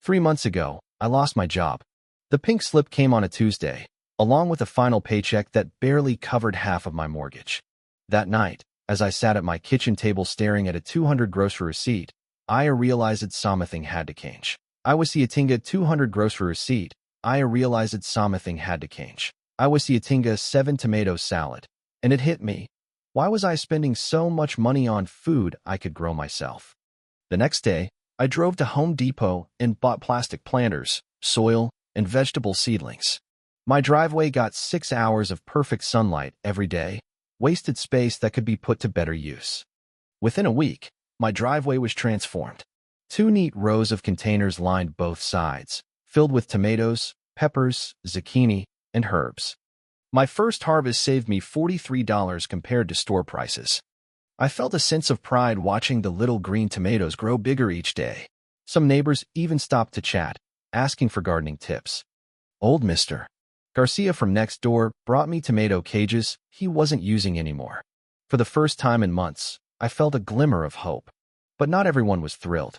3 months ago, I lost my job. The pink slip came on a Tuesday, along with a final paycheck that barely covered half of my mortgage. That night, as I sat at my kitchen table staring at a 200 grocery receipt, I realized something had to change. I was eating a 200 grocery receipt. I realized something had to change. I was eating a 7-tomato salad, and it hit me. Why was I spending so much money on food I could grow myself? The next day, I drove to Home Depot and bought plastic planters, soil, and vegetable seedlings. My driveway got 6 hours of perfect sunlight every day, wasted space that could be put to better use. Within a week, my driveway was transformed. 2 neat rows of containers lined both sides, filled with tomatoes, peppers, zucchini, and herbs. My first harvest saved me $43 compared to store prices. I felt a sense of pride watching the little green tomatoes grow bigger each day. Some neighbors even stopped to chat, asking for gardening tips. Old Mr. Garcia from next door brought me tomato cages he wasn't using anymore. For the first time in months, I felt a glimmer of hope. But not everyone was thrilled.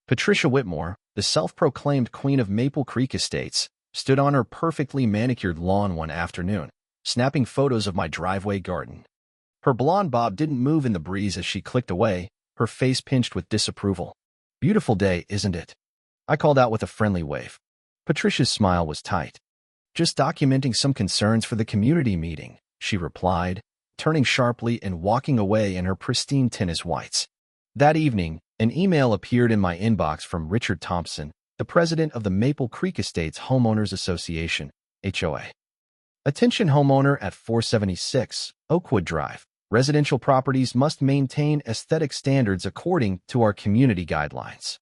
Patricia Whitmore, the self-proclaimed queen of Maple Creek Estates, stood on her perfectly manicured lawn one afternoon, snapping photos of my driveway garden. Her blonde bob didn't move in the breeze as she clicked away, her face pinched with disapproval. Beautiful day, isn't it? I called out with a friendly wave. Patricia's smile was tight. Just documenting some concerns for the community meeting, she replied, turning sharply and walking away in her pristine tennis whites. That evening, an email appeared in my inbox from Richard Thompson, the president of the Maple Creek Estates Homeowners Association, HOA. Attention homeowner at 476 Oakwood Drive. Residential properties must maintain aesthetic standards according to our community guidelines.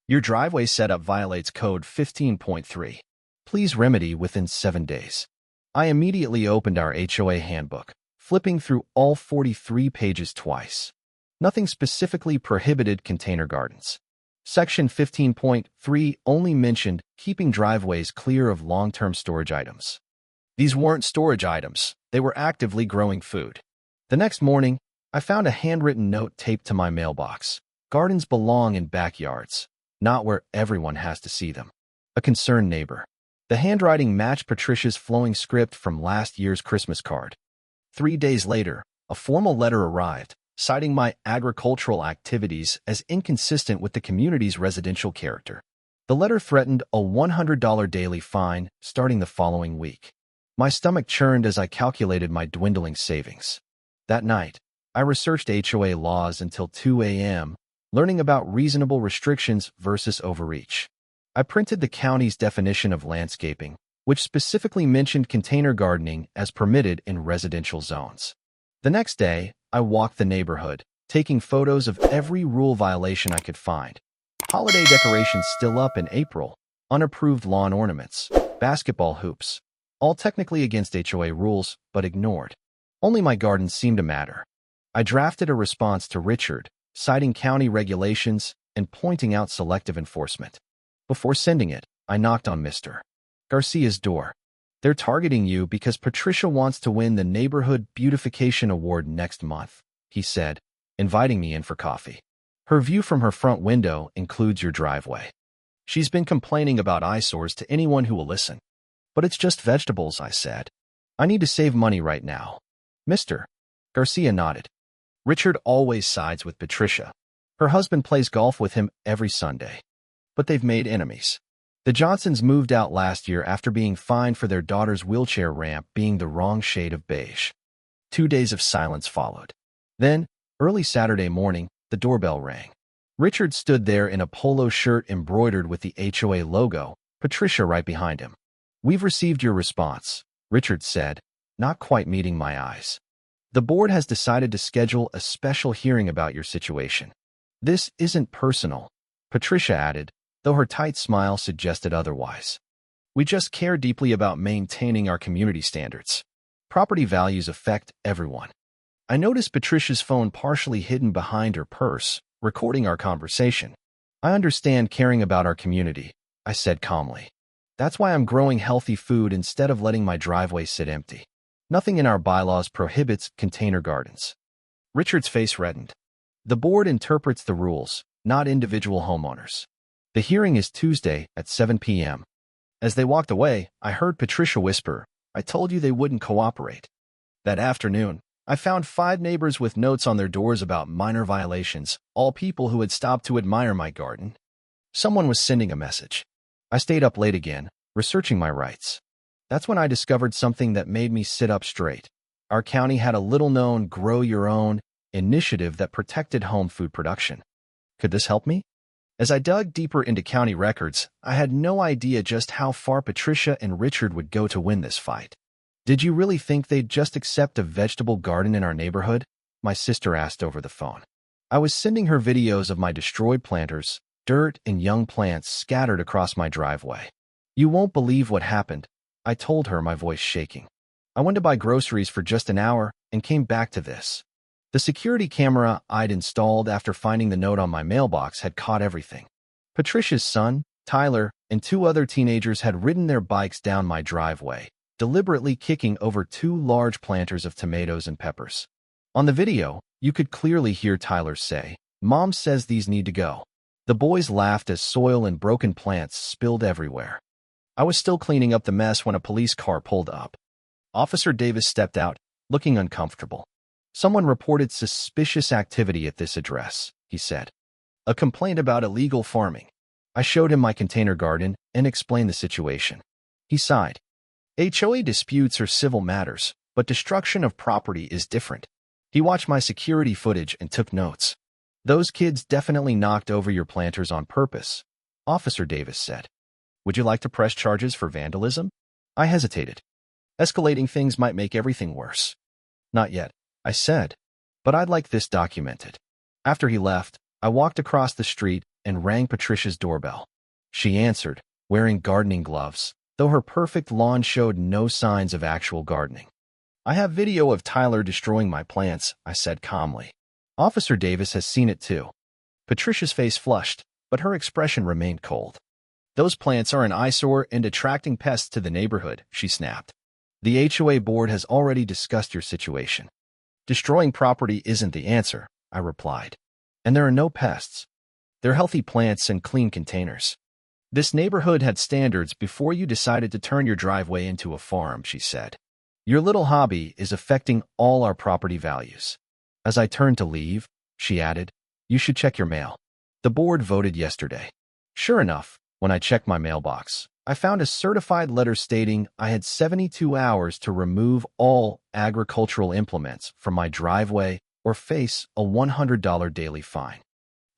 Your driveway setup violates Code 15.3. Please remedy within 7 days. I immediately opened our HOA handbook, flipping through all 43 pages twice. Nothing specifically prohibited container gardens. Section 15.3 only mentioned keeping driveways clear of long-term storage items. These weren't storage items, they were actively growing food. The next morning, I found a handwritten note taped to my mailbox. Gardens belong in backyards, not where everyone has to see them. A concerned neighbor. The handwriting matched Patricia's flowing script from last year's Christmas card. 3 days later, a formal letter arrived, citing my agricultural activities as inconsistent with the community's residential character. The letter threatened a $100 daily fine starting the following week. My stomach churned as I calculated my dwindling savings. That night, I researched HOA laws until 2 a.m., learning about reasonable restrictions versus overreach. I printed the county's definition of landscaping, which specifically mentioned container gardening as permitted in residential zones. The next day, I walked the neighborhood, taking photos of every rule violation I could find. Holiday decorations still up in April, unapproved lawn ornaments, basketball hoops, all technically against HOA rules, but ignored. Only my garden seemed to matter. I drafted a response to Richard, citing county regulations and pointing out selective enforcement. Before sending it, I knocked on Mr. Garcia's door. They're targeting you because Patricia wants to win the Neighborhood Beautification Award next month, he said, inviting me in for coffee. Her view from her front window includes your driveway. She's been complaining about eyesores to anyone who will listen. But it's just vegetables, I said. I need to save money right now. Mr. Garcia nodded. Richard always sides with Patricia. Her husband plays golf with him every Sunday. But they've made enemies. The Johnsons moved out last year after being fined for their daughter's wheelchair ramp being the wrong shade of beige. 2 days of silence followed. Then, early Saturday morning, the doorbell rang. Richard stood there in a polo shirt embroidered with the HOA logo, Patricia right behind him. We've received your response, Richard said, not quite meeting my eyes. The board has decided to schedule a special hearing about your situation. This isn't personal, Patricia added, though her tight smile suggested otherwise. We just care deeply about maintaining our community standards. Property values affect everyone. I noticed Patricia's phone partially hidden behind her purse, recording our conversation. I understand caring about our community, I said calmly. That's why I'm growing healthy food instead of letting my driveway sit empty. Nothing in our bylaws prohibits container gardens. Richard's face reddened. The board interprets the rules, not individual homeowners. The hearing is Tuesday at 7 p.m. As they walked away, I heard Patricia whisper, "I told you they wouldn't cooperate." That afternoon, I found 5 neighbors with notes on their doors about minor violations, all people who had stopped to admire my garden. Someone was sending a message. I stayed up late again, researching my rights. That's when I discovered something that made me sit up straight. Our county had a little-known Grow Your Own initiative that protected home food production. Could this help me? As I dug deeper into county records, I had no idea just how far Patricia and Richard would go to win this fight. "Did you really think they'd just accept a vegetable garden in our neighborhood?" my sister asked over the phone. I was sending her videos of my destroyed planters, dirt and young plants scattered across my driveway. "You won't believe what happened," I told her, my voice shaking. "I went to buy groceries for just an hour and came back to this." The security camera I'd installed after finding the note on my mailbox had caught everything. Patricia's son, Tyler, and 2 other teenagers had ridden their bikes down my driveway, deliberately kicking over 2 large planters of tomatoes and peppers. On the video, you could clearly hear Tyler say, "Mom says these need to go." The boys laughed as soil and broken plants spilled everywhere. I was still cleaning up the mess when a police car pulled up. Officer Davis stepped out, looking uncomfortable. "Someone reported suspicious activity at this address," he said. "A complaint about illegal farming." I showed him my container garden and explained the situation. He sighed. "HOA disputes are civil matters, but destruction of property is different." He watched my security footage and took notes. "Those kids definitely knocked over your planters on purpose," Officer Davis said. "Would you like to press charges for vandalism?" I hesitated. Escalating things might make everything worse. "Not yet," I said, "but I'd like this documented." After he left, I walked across the street and rang Patricia's doorbell. She answered, wearing gardening gloves, though her perfect lawn showed no signs of actual gardening. "I have video of Tyler destroying my plants," I said calmly. "Officer Davis has seen it too." Patricia's face flushed, but her expression remained cold. "Those plants are an eyesore and attracting pests to the neighborhood," she snapped. "The HOA board has already discussed your situation." "Destroying property isn't the answer," I replied. "And there are no pests. They're healthy plants and clean containers." "This neighborhood had standards before you decided to turn your driveway into a farm," she said. "Your little hobby is affecting all our property values." As I turned to leave, she added, "You should check your mail. The board voted yesterday." Sure enough, when I checked my mailbox, I found a certified letter stating I had 72 hours to remove all agricultural implements from my driveway or face a $100 daily fine.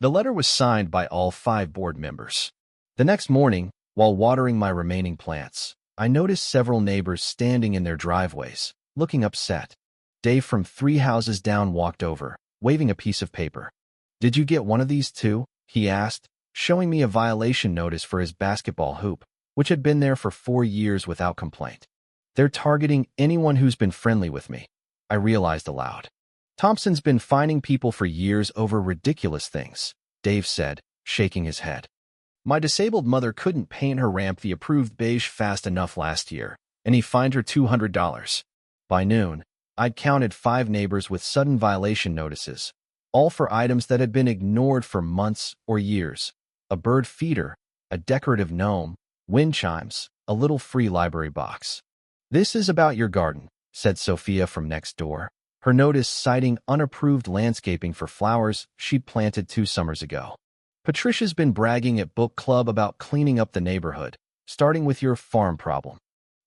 The letter was signed by all 5 board members. The next morning, while watering my remaining plants, I noticed several neighbors standing in their driveways, looking upset. Dave from 3 houses down walked over, waving a piece of paper. "Did you get one of these too?" he asked, showing me a violation notice for his basketball hoop, which had been there for 4 years without complaint. "They're targeting anyone who's been friendly with me," I realized aloud. "Thompson's been fining people for years over ridiculous things," Dave said, shaking his head. "My disabled mother couldn't paint her ramp the approved beige fast enough last year, and he fined her $200. By noon, I'd counted 5 neighbors with sudden violation notices, all for items that had been ignored for months or years. A bird feeder, a decorative gnome, wind chimes, a little free library box. "This is about your garden," said Sophia from next door, her notice citing unapproved landscaping for flowers she'd planted 2 summers ago. "Patricia's been bragging at book club about cleaning up the neighborhood, starting with your farm problem."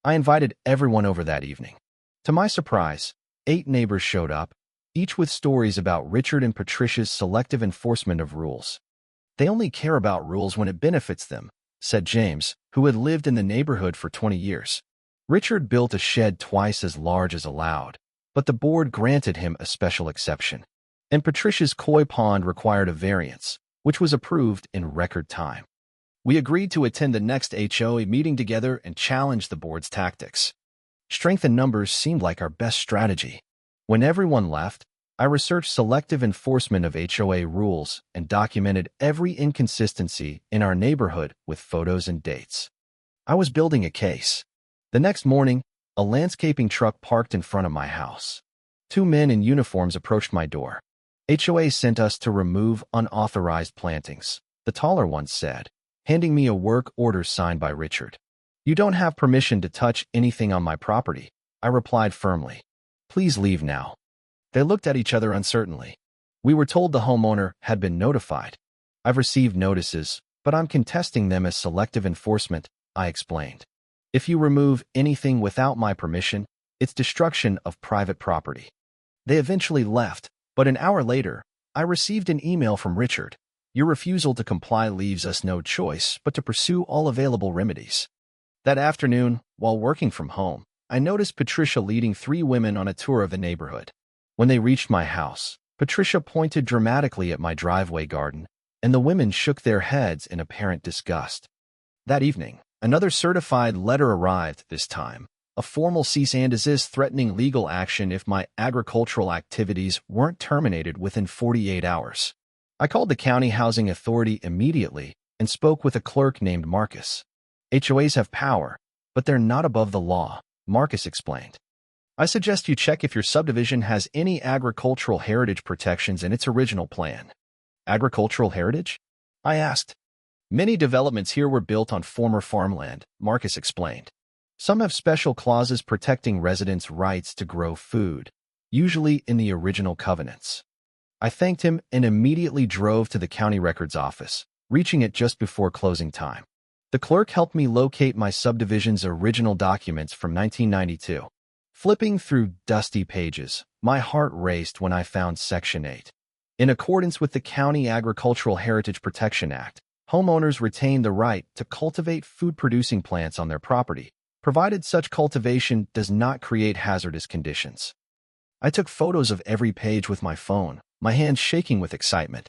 I invited everyone over that evening. To my surprise, 8 neighbors showed up, each with stories about Richard and Patricia's selective enforcement of rules. "They only care about rules when it benefits them," said James, who had lived in the neighborhood for 20 years. Richard built a shed twice as large as allowed, but the board granted him a special exception. And Patricia's koi pond required a variance, which was approved in record time. We agreed to attend the next HOA meeting together and challenge the board's tactics. Strength in numbers seemed like our best strategy. When everyone left, I researched selective enforcement of HOA rules and documented every inconsistency in our neighborhood with photos and dates. I was building a case. The next morning, a landscaping truck parked in front of my house. 2 men in uniforms approached my door. "HOA sent us to remove unauthorized plantings," the taller one said, handing me a work order signed by Richard. "You don't have permission to touch anything on my property," I replied firmly. "Please leave now." They looked at each other uncertainly. "We were told the homeowner had been notified. I've received notices, but I'm contesting them as selective enforcement," I explained. "If you remove anything without my permission, it's destruction of private property." They eventually left, but an hour later, I received an email from Richard. "Your refusal to comply leaves us no choice but to pursue all available remedies." That afternoon, while working from home, I noticed Patricia leading 3 women on a tour of the neighborhood. When they reached my house, Patricia pointed dramatically at my driveway garden, and the women shook their heads in apparent disgust. That evening, another certified letter arrived, this time a formal cease and desist threatening legal action if my agricultural activities weren't terminated within 48 hours. I called the county housing authority immediately and spoke with a clerk named Marcus. "HOAs have power, but they're not above the law," Marcus explained. "I suggest you check if your subdivision has any agricultural heritage protections in its original plan." "Agricultural heritage?" I asked. "Many developments here were built on former farmland," Marcus explained. "Some have special clauses protecting residents' rights to grow food, usually in the original covenants." I thanked him and immediately drove to the county records office, reaching it just before closing time. The clerk helped me locate my subdivision's original documents from 1992. Flipping through dusty pages, my heart raced when I found Section 8. In accordance with the County Agricultural Heritage Protection Act, homeowners retain the right to cultivate food-producing plants on their property, provided such cultivation does not create hazardous conditions. I took photos of every page with my phone, my hands shaking with excitement.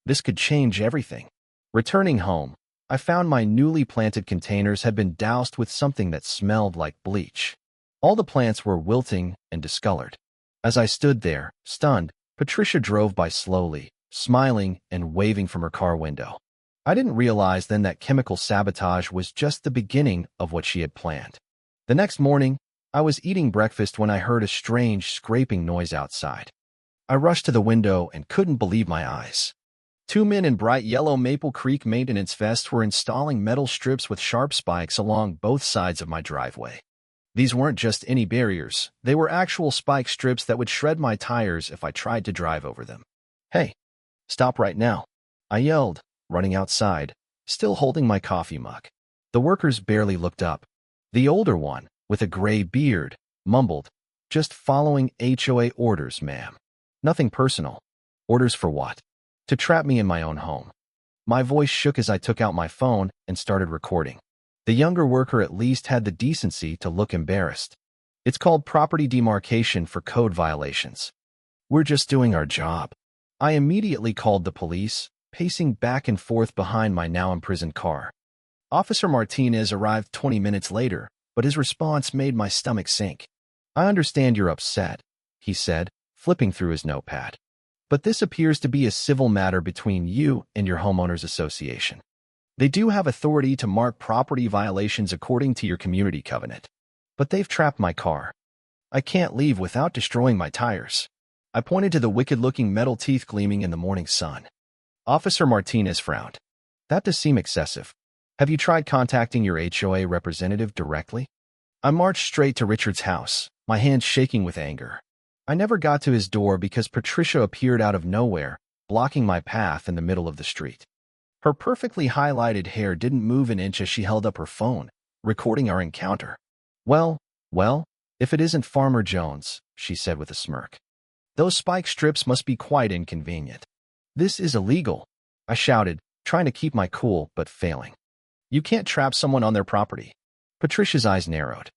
This could change everything. Returning home, I found my newly planted containers had been doused with something that smelled like bleach. All the plants were wilting and discolored. As I stood there, stunned, Patricia drove by slowly, smiling and waving from her car window. I didn't realize then that chemical sabotage was just the beginning of what she had planned. The next morning, I was eating breakfast when I heard a strange scraping noise outside. I rushed to the window and couldn't believe my eyes. 2 men in bright yellow Maple Creek maintenance vests were installing metal strips with sharp spikes along both sides of my driveway. These weren't just any barriers, they were actual spike strips that would shred my tires if I tried to drive over them. "Hey, stop right now," I yelled, running outside, still holding my coffee mug. The workers barely looked up. The older one, with a gray beard, mumbled, "Just following HOA orders, ma'am. Nothing personal." "Orders for what?" "To trap me in my own home." My voice shook as I took out my phone and started recording. The younger worker at least had the decency to look embarrassed. "It's called property demarcation for code violations. We're just doing our job." I immediately called the police, pacing back and forth behind my now imprisoned car. Officer Martinez arrived 20 minutes later, but his response made my stomach sink. "I understand you're upset," he said, flipping through his notepad. "But this appears to be a civil matter between you and your homeowners association. They do have authority to mark property violations according to your community covenant. But they've trapped my car. I can't leave without destroying my tires." I pointed to the wicked-looking metal teeth gleaming in the morning sun. Officer Martinez frowned. "That does seem excessive. Have you tried contacting your HOA representative directly?" I marched straight to Richard's house, my hands shaking with anger. I never got to his door because Patricia appeared out of nowhere, blocking my path in the middle of the street. Her perfectly highlighted hair didn't move an inch as she held up her phone, recording our encounter. Well, if it isn't Farmer Jones," she said with a smirk. "Those spike strips must be quite inconvenient." "This is illegal," I shouted, trying to keep my cool but failing. "You can't trap someone on their property." Patricia's eyes narrowed.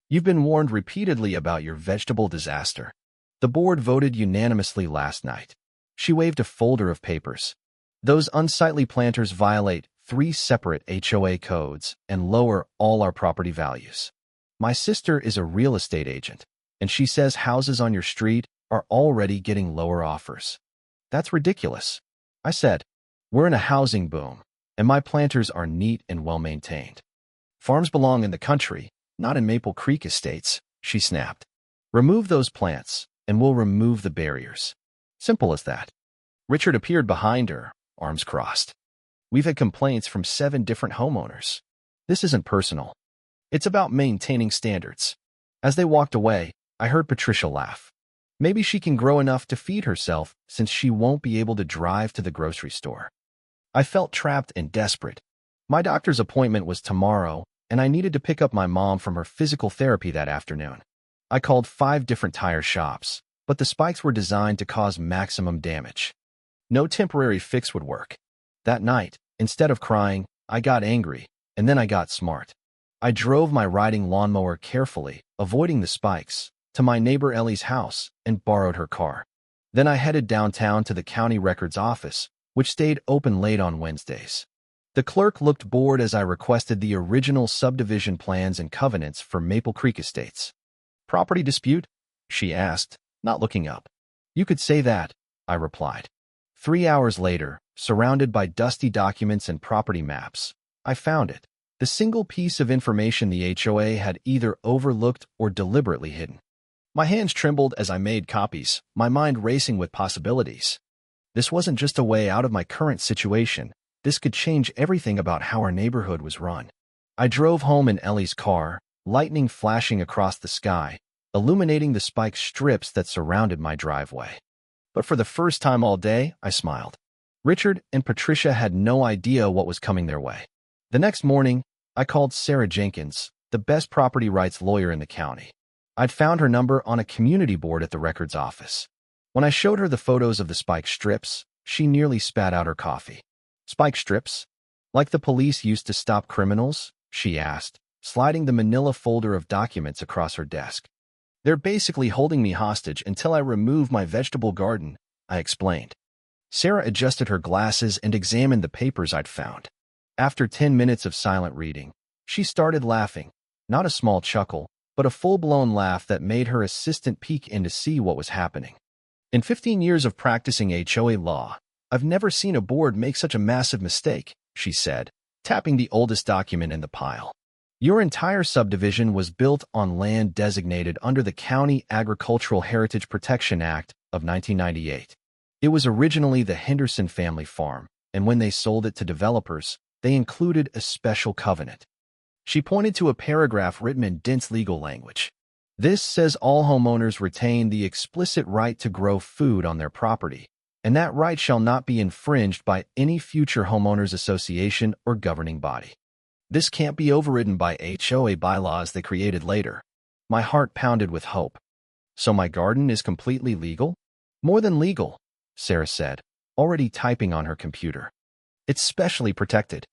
"You've been warned repeatedly about your vegetable disaster. The board voted unanimously last night." She waved a folder of papers. "Those unsightly planters violate 3 separate HOA codes and lower all our property values. My sister is a real estate agent, and she says houses on your street are already getting lower offers." "That's ridiculous," I said. "We're in a housing boom, and my planters are neat and well-maintained. Farms belong in the country, not in Maple Creek estates," she snapped. "Remove those plants, and we'll remove the barriers. Simple as that." Richard appeared behind her, arms crossed. We've had complaints from 7 different homeowners. This isn't personal. It's about maintaining standards. As they walked away, I heard Patricia laugh. Maybe she can grow enough to feed herself since she won't be able to drive to the grocery store. I felt trapped and desperate. My doctor's appointment was tomorrow, and I needed to pick up my mom from her physical therapy that afternoon. I called 5 different tire shops, but the spikes were designed to cause maximum damage. No temporary fix would work. That night, instead of crying, I got angry, and then I got smart. I drove my riding lawnmower carefully, avoiding the spikes, to my neighbor Ellie's house and borrowed her car. Then I headed downtown to the county records office, which stayed open late on Wednesdays. The clerk looked bored as I requested the original subdivision plans and covenants for Maple Creek Estates. "Property dispute?" she asked, not looking up. "You could say that," I replied. 3 hours later, surrounded by dusty documents and property maps, I found it. The single piece of information the HOA had either overlooked or deliberately hidden. My hands trembled as I made copies, my mind racing with possibilities. This wasn't just a way out of my current situation. This could change everything about how our neighborhood was run. I drove home in Ellie's car, lightning flashing across the sky, illuminating the spike strips that surrounded my driveway. But for the first time all day, I smiled. Richard and Patricia had no idea what was coming their way. The next morning, I called Sarah Jenkins, the best property rights lawyer in the county. I'd found her number on a community board at the records office. When I showed her the photos of the spike strips, she nearly spat out her coffee. "Spike strips? Like the police used to stop criminals?" she asked, sliding the manila folder of documents across her desk. "They're basically holding me hostage until I remove my vegetable garden," I explained. Sarah adjusted her glasses and examined the papers I'd found. After 10 minutes of silent reading, she started laughing, not a small chuckle, but a full-blown laugh that made her assistant peek in to see what was happening. "In 15 years of practicing HOA law, I've never seen a board make such a massive mistake," she said, tapping the oldest document in the pile. "Your entire subdivision was built on land designated under the County Agricultural Heritage Protection Act of 1998. It was originally the Henderson family farm, and when they sold it to developers, they included a special covenant." She pointed to a paragraph written in dense legal language. "This says all homeowners retain the explicit right to grow food on their property, and that right shall not be infringed by any future homeowners association or governing body. This can't be overridden by HOA bylaws they created later." My heart pounded with hope. "So my garden is completely legal?" "More than legal," Sarah said, already typing on her computer. "It's specially protected.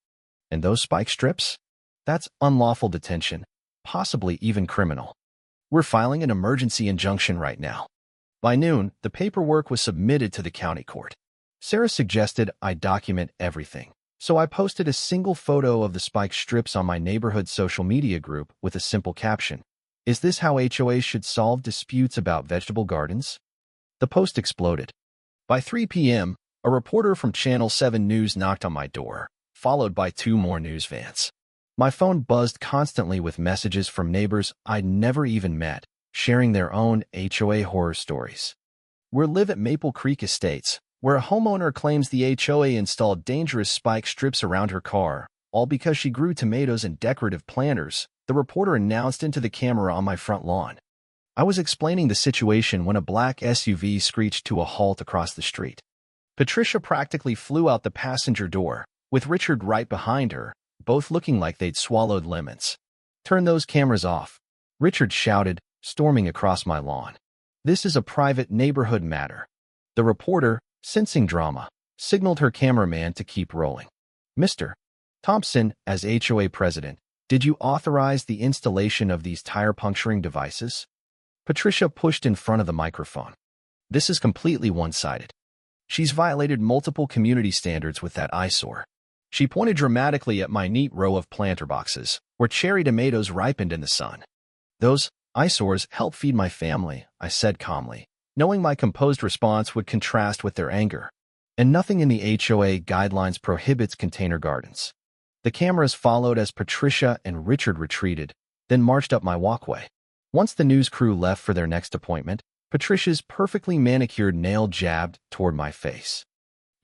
And those spike strips? That's unlawful detention, possibly even criminal. We're filing an emergency injunction right now." By noon, the paperwork was submitted to the county court. Sarah suggested I document everything, so I posted a single photo of the spike strips on my neighborhood social media group with a simple caption: "Is this how HOAs should solve disputes about vegetable gardens?" The post exploded. By 3 p.m., a reporter from Channel 7 News knocked on my door, followed by 2 more news vans. My phone buzzed constantly with messages from neighbors I'd never even met, sharing their own HOA horror stories. "We live at Maple Creek Estates, where a homeowner claims the HOA installed dangerous spike strips around her car, all because she grew tomatoes and decorative planters," the reporter announced into the camera on my front lawn. I was explaining the situation when a black SUV screeched to a halt across the street. Patricia practically flew out the passenger door, with Richard right behind her, both looking like they'd swallowed lemons. "Turn those cameras off," Richard shouted, storming across my lawn. "This is a private neighborhood matter." The reporter, sensing drama, signaled her cameraman to keep rolling. "Mr. Thompson, as HOA president, did you authorize the installation of these tire-puncturing devices?" Patricia pushed in front of the microphone. "This is completely one-sided. She's violated multiple community standards with that eyesore." She pointed dramatically at my neat row of planter boxes, where cherry tomatoes ripened in the sun. "Those eyesores help feed my family," I said calmly, knowing my composed response would contrast with their anger. "And nothing in the HOA guidelines prohibits container gardens." The cameras followed as Patricia and Richard retreated, then marched up my walkway. Once the news crew left for their next appointment, Patricia's perfectly manicured nail jabbed toward my face.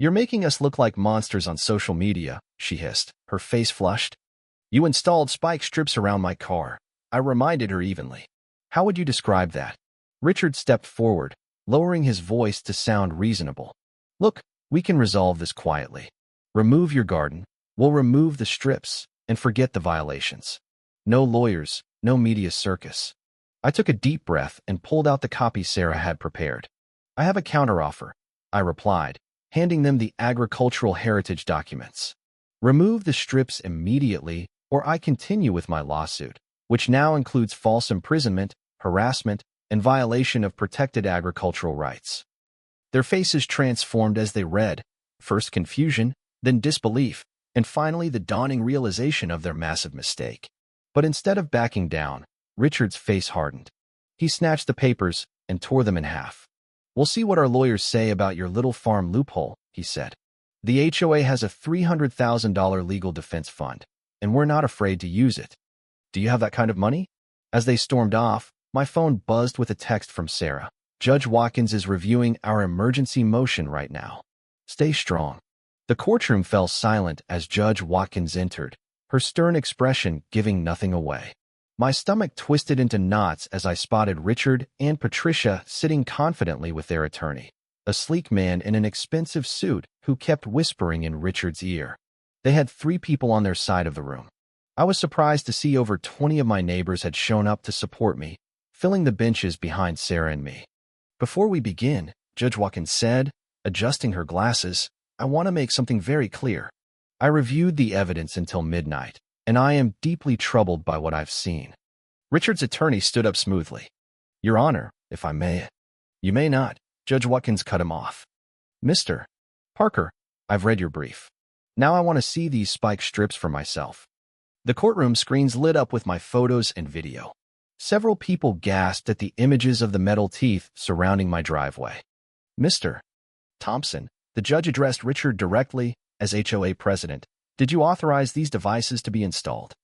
You're making us look like monsters on social media, she hissed, her face flushed. You installed spike strips around my car. I reminded her evenly. How would you describe that? Richard stepped forward, lowering his voice to sound reasonable. Look, we can resolve this quietly. Remove your garden. We'll remove the strips and forget the violations. No lawyers, no media circus. I took a deep breath and pulled out the copy Sarah had prepared. I have a counteroffer, I replied, handing them the agricultural heritage documents. Remove the strips immediately, or I continue with my lawsuit, which now includes false imprisonment, harassment, and violation of protected agricultural rights. Their faces transformed as they read, first confusion, then disbelief, and finally the dawning realization of their massive mistake. But instead of backing down, Richard's face hardened. He snatched the papers and tore them in half. We'll see what our lawyers say about your little farm loophole, he said. The HOA has a $300,000 legal defense fund, and we're not afraid to use it. Do you have that kind of money? As they stormed off, my phone buzzed with a text from Sarah. Judge Watkins is reviewing our emergency motion right now. Stay strong. The courtroom fell silent as Judge Watkins entered, her stern expression giving nothing away. My stomach twisted into knots as I spotted Richard and Patricia sitting confidently with their attorney, a sleek man in an expensive suit who kept whispering in Richard's ear. They had 3 people on their side of the room. I was surprised to see over 20 of my neighbors had shown up to support me, filling the benches behind Sarah and me. Before we begin, Judge Watkins said, adjusting her glasses, I want to make something very clear. I reviewed the evidence until midnight, and I am deeply troubled by what I've seen. Richard's attorney stood up smoothly. Your Honor, if I may. You may not. Judge Watkins cut him off. Mr. Parker, I've read your brief. Now I want to see these spike strips for myself. The courtroom screens lit up with my photos and video. Several people gasped at the images of the metal teeth surrounding my driveway. Mr. Thompson, the judge addressed Richard directly as HOA president. Did you authorize these devices to be installed?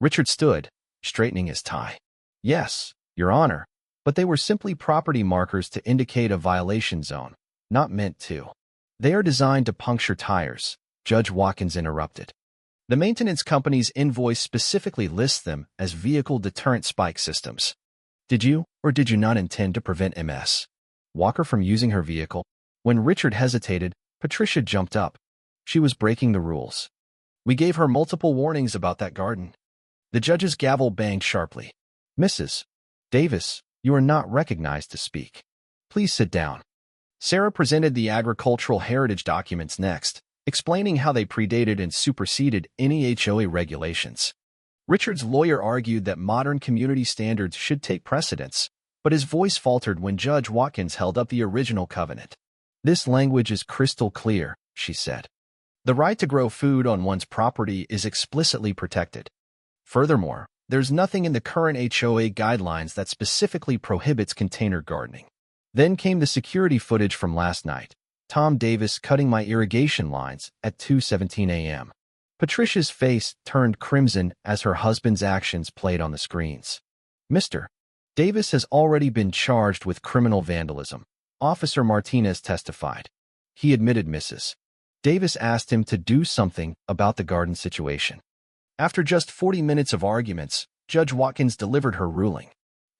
Richard stood, straightening his tie. Yes, Your Honor, but they were simply property markers to indicate a violation zone, not meant to. They are designed to puncture tires, Judge Watkins interrupted. The maintenance company's invoice specifically lists them as vehicle deterrent spike systems. Did you or did you not intend to prevent Ms. Walker from using her vehicle? When Richard hesitated, Patricia jumped up. She was breaking the rules. We gave her multiple warnings about that garden. The judge's gavel banged sharply. Mrs. Davis, you are not recognized to speak. Please sit down. Sarah presented the agricultural heritage documents next, explaining how they predated and superseded any HOA regulations. Richard's lawyer argued that modern community standards should take precedence, but his voice faltered when Judge Watkins held up the original covenant. This language is crystal clear, she said. The right to grow food on one's property is explicitly protected. Furthermore, there's nothing in the current HOA guidelines that specifically prohibits container gardening. Then came the security footage from last night. Tom Davis cutting my irrigation lines at 2:17 a.m. Patricia's face turned crimson as her husband's actions played on the screens. Mr. Davis has already been charged with criminal vandalism, Officer Martinez testified. He admitted Mrs. Davis asked him to do something about the garden situation. After just 40 minutes of arguments, Judge Watkins delivered her ruling.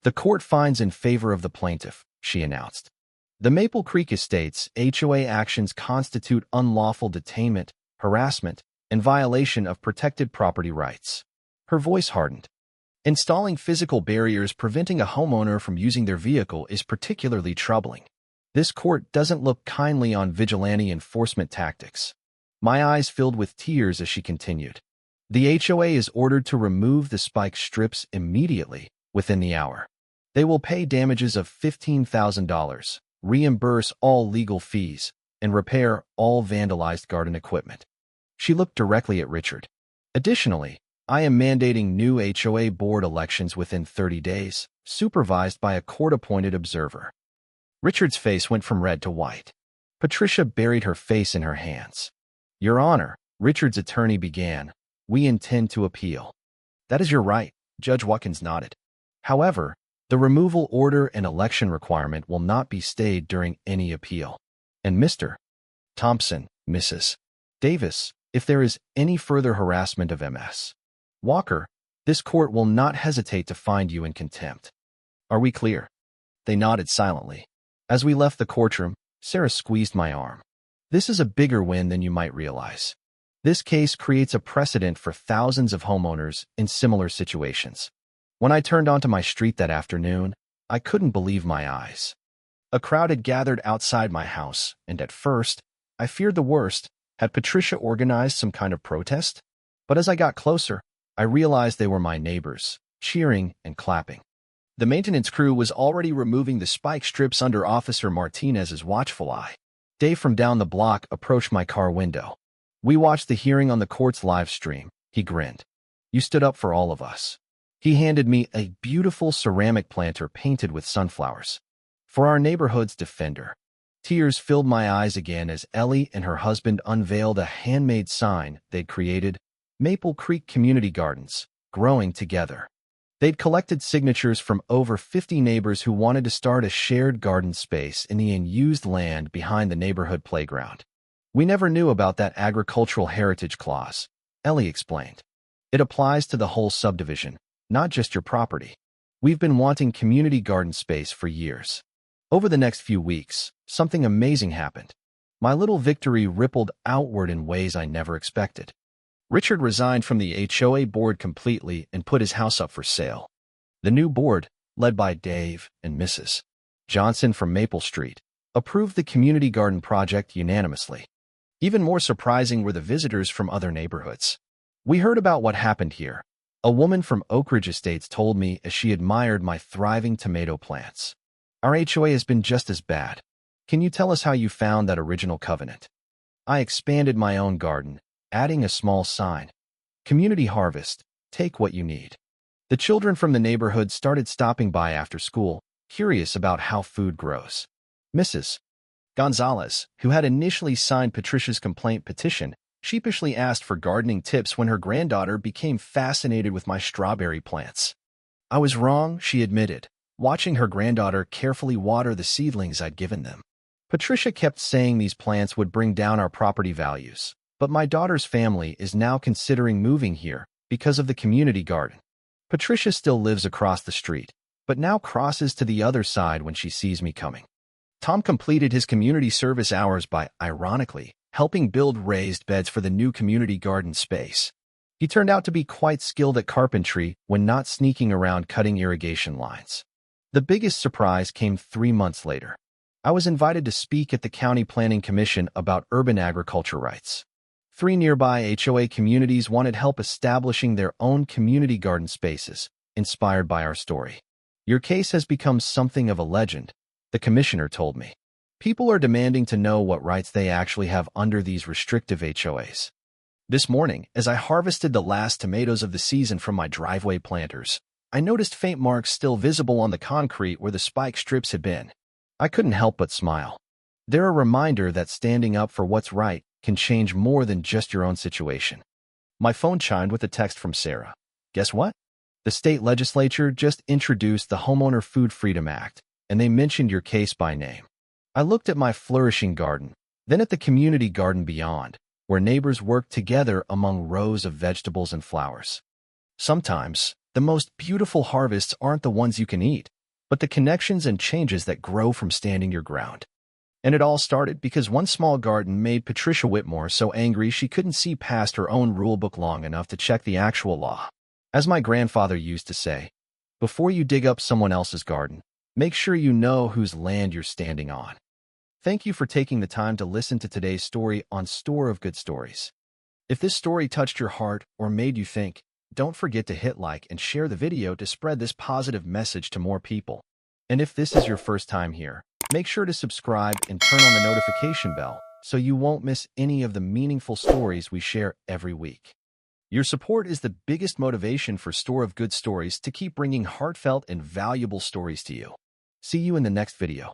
The court finds in favor of the plaintiff, she announced. The Maple Creek Estates HOA actions constitute unlawful detainment, harassment, and violation of protected property rights. Her voice hardened. Installing physical barriers preventing a homeowner from using their vehicle is particularly troubling. This court doesn't look kindly on vigilante enforcement tactics. My eyes filled with tears as she continued. The HOA is ordered to remove the spike strips immediately, within the hour. They will pay damages of $15,000, reimburse all legal fees, and repair all vandalized garden equipment. She looked directly at Richard. Additionally, I am mandating new HOA board elections within 30 days, supervised by a court-appointed observer. Richard's face went from red to white. Patricia buried her face in her hands. Your Honor, Richard's attorney began, we intend to appeal. That is your right, Judge Watkins nodded. However, the removal order and election requirement will not be stayed during any appeal. And Mr. Thompson, Mrs. Davis, if there is any further harassment of Ms. Walker, this court will not hesitate to find you in contempt. Are we clear? They nodded silently. As we left the courtroom, Sarah squeezed my arm. This is a bigger win than you might realize. This case creates a precedent for thousands of homeowners in similar situations. When I turned onto my street that afternoon, I couldn't believe my eyes. A crowd had gathered outside my house, and at first, I feared the worst. Had Patricia organized some kind of protest? But as I got closer, I realized they were my neighbors, cheering and clapping. The maintenance crew was already removing the spike strips under Officer Martinez's watchful eye. Dave from down the block approached my car window. We watched the hearing on the court's live stream. He grinned. You stood up for all of us. He handed me a beautiful ceramic planter painted with sunflowers. For our neighborhood's defender. Tears filled my eyes again as Ellie and her husband unveiled a handmade sign they'd created, Maple Creek Community Gardens, growing together. They'd collected signatures from over 50 neighbors who wanted to start a shared garden space in the unused land behind the neighborhood playground. We never knew about that agricultural heritage clause, Ellie explained. It applies to the whole subdivision, not just your property. We've been wanting community garden space for years. Over the next few weeks, something amazing happened. My little victory rippled outward in ways I never expected. Richard resigned from the HOA board completely and put his house up for sale. The new board, led by Dave and Mrs. Johnson from Maple Street, approved the community garden project unanimously. Even more surprising were the visitors from other neighborhoods. We heard about what happened here. A woman from Oak Ridge Estates told me as she admired my thriving tomato plants. Our HOA has been just as bad. Can you tell us how you found that original covenant? I expanded my own garden, adding a small sign. Community harvest, take what you need. The children from the neighborhood started stopping by after school, curious about how food grows. Mrs. Gonzalez, who had initially signed Patricia's complaint petition, sheepishly asked for gardening tips when her granddaughter became fascinated with my strawberry plants. I was wrong, she admitted, watching her granddaughter carefully water the seedlings I'd given them. Patricia kept saying these plants would bring down our property values, but my daughter's family is now considering moving here because of the community garden. Patricia still lives across the street, but now crosses to the other side when she sees me coming. Tom completed his community service hours by, ironically, helping build raised beds for the new community garden space. He turned out to be quite skilled at carpentry when not sneaking around cutting irrigation lines. The biggest surprise came 3 months later. I was invited to speak at the County Planning Commission about urban agriculture rights. 3 nearby HOA communities wanted help establishing their own community garden spaces, inspired by our story. Your case has become something of a legend, the commissioner told me. People are demanding to know what rights they actually have under these restrictive HOAs. This morning, as I harvested the last tomatoes of the season from my driveway planters, I noticed faint marks still visible on the concrete where the spike strips had been. I couldn't help but smile. They're a reminder that standing up for what's right can change more than just your own situation. My phone chimed with a text from Sarah. Guess what? The state legislature just introduced the Homeowner Food Freedom Act, and they mentioned your case by name. I looked at my flourishing garden, then at the community garden beyond, where neighbors work together among rows of vegetables and flowers. Sometimes, the most beautiful harvests aren't the ones you can eat, but the connections and changes that grow from standing your ground. And it all started because one small garden made Patricia Whitmore so angry she couldn't see past her own rulebook long enough to check the actual law. As my grandfather used to say, before you dig up someone else's garden, make sure you know whose land you're standing on. Thank you for taking the time to listen to today's story on Store of Good Stories. If this story touched your heart or made you think, don't forget to hit like and share the video to spread this positive message to more people. And if this is your first time here, make sure to subscribe and turn on the notification bell so you won't miss any of the meaningful stories we share every week. Your support is the biggest motivation for Store of Good Stories to keep bringing heartfelt and valuable stories to you. See you in the next video.